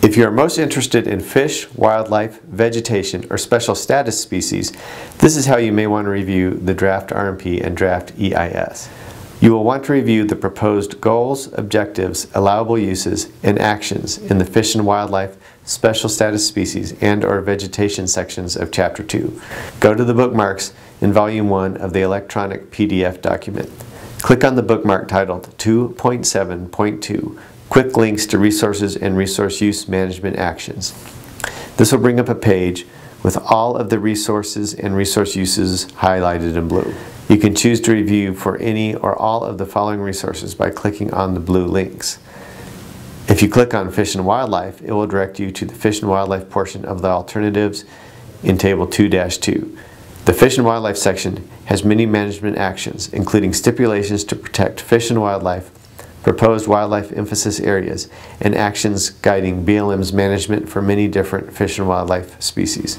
If you are most interested in fish, wildlife, vegetation, or special status species, this is how you may want to review the Draft RMP and Draft EIS. You will want to review the proposed goals, objectives, allowable uses, and actions in the fish and wildlife, special status species, and/or vegetation sections of Chapter 2. Go to the bookmarks in Volume 1 of the electronic PDF document. Click on the bookmark titled 2.7.2, Quick Links to Resources and Resource Use Management Actions. This will bring up a page with all of the resources and resource uses highlighted in blue. You can choose to review for any or all of the following resources by clicking on the blue links. If you click on Fish and Wildlife, it will direct you to the Fish and Wildlife portion of the alternatives in Table 2-2. The Fish and Wildlife section has many management actions, including stipulations to protect fish and wildlife, proposed wildlife emphasis areas, and actions guiding BLM's management for many different fish and wildlife species.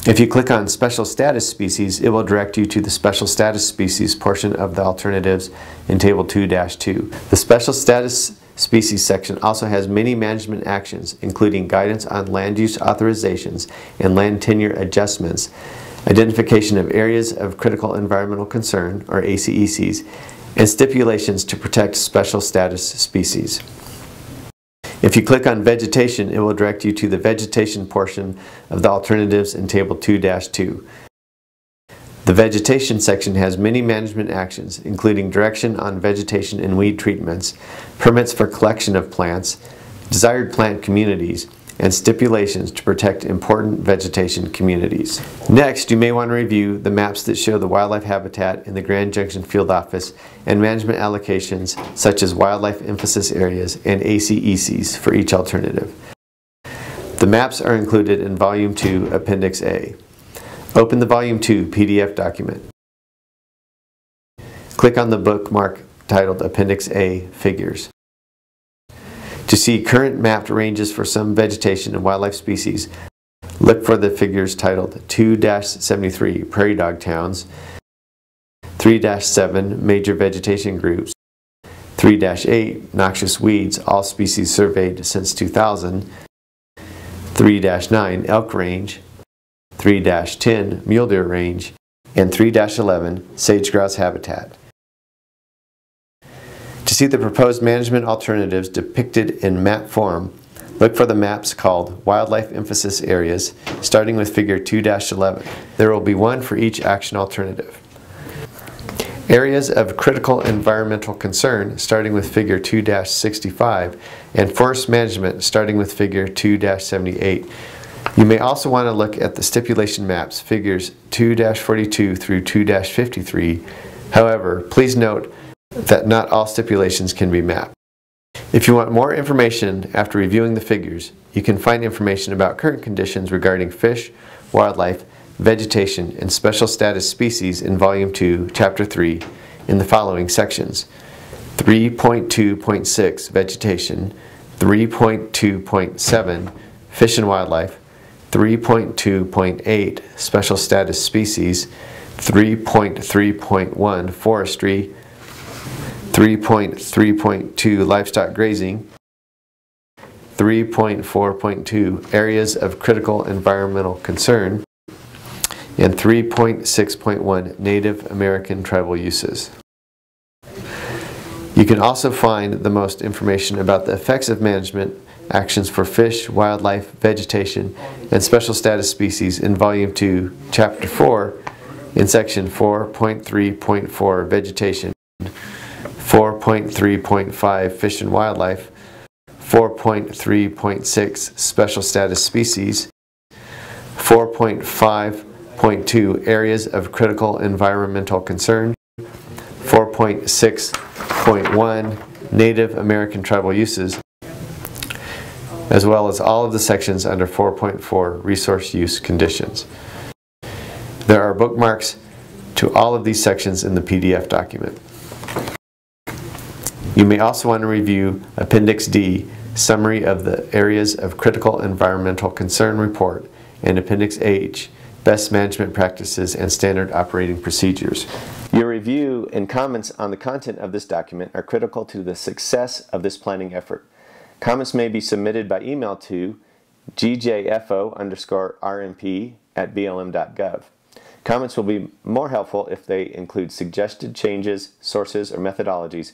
If you click on Special Status Species, it will direct you to the Special Status Species portion of the alternatives in Table 2-2. The Special Status Species section also has many management actions, including guidance on land use authorizations and land tenure adjustments, identification of areas of critical environmental concern, or ACECs, and stipulations to protect special status species. If you click on Vegetation, it will direct you to the Vegetation portion of the alternatives in Table 2-2. The Vegetation section has many management actions, including direction on vegetation and weed treatments, permits for collection of plants, desired plant communities, and stipulations to protect important vegetation communities. Next, you may want to review the maps that show the wildlife habitat in the Grand Junction Field Office and management allocations such as wildlife emphasis areas and ACECs for each alternative. The maps are included in Volume 2, Appendix A. Open the Volume 2 PDF document. Click on the bookmark titled Appendix A, Figures. To see current mapped ranges for some vegetation and wildlife species, look for the figures titled 2-73 Prairie Dog Towns, 3-7 Major Vegetation Groups, 3-8 Noxious Weeds, all species surveyed since 2000, 3-9 Elk Range, 3-10 Mule Deer Range, and 3-11 Sage Grouse Habitat. To see the proposed management alternatives depicted in map form, look for the maps called Wildlife Emphasis Areas, starting with Figure 2-11. There will be one for each action alternative. Areas of Critical Environmental Concern, starting with Figure 2-65, and Forest Management, starting with Figure 2-78. You may also want to look at the stipulation maps, Figures 2-42 through 2-53. However, please note that not all stipulations can be mapped. If you want more information after reviewing the figures, you can find information about current conditions regarding fish, wildlife, vegetation, and special status species in Volume 2, Chapter 3 in the following sections: 3.2.6 Vegetation, 3.2.7 Fish and Wildlife, 3.2.8 Special Status Species, 3.3.1 Forestry, 3.3.2 Livestock Grazing, 3.4.2 Areas of Critical Environmental Concern, and 3.6.1 Native American Tribal Uses. You can also find the most information about the effects of management actions for fish, wildlife, vegetation, and special status species in Volume 2, Chapter 4, in Section 4.3.4 Vegetation, 4.3.5 Fish and Wildlife, 4.3.6 Special Status Species, 4.5.2 Areas of Critical Environmental Concern, 4.6.1 Native American Tribal Uses, as well as all of the sections under 4.4 Resource Use Conditions. There are bookmarks to all of these sections in the PDF document. You may also want to review Appendix D, Summary of the Areas of Critical Environmental Concern Report, and Appendix H, Best Management Practices and Standard Operating Procedures. Your review and comments on the content of this document are critical to the success of this planning effort. Comments may be submitted by email to gjfo_rmp@blm.gov. Comments will be more helpful if they include suggested changes, sources, or methodologies,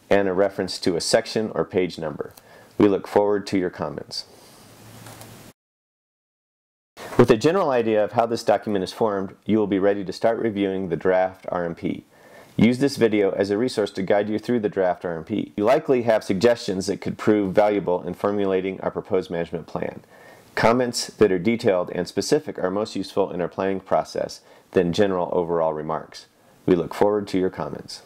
and a reference to a section or page number. We look forward to your comments. With a general idea of how this document is formed, you will be ready to start reviewing the draft RMP. Use this video as a resource to guide you through the draft RMP. You likely have suggestions that could prove valuable in formulating our proposed management plan. Comments that are detailed and specific are most useful in our planning process than general overall remarks. We look forward to your comments.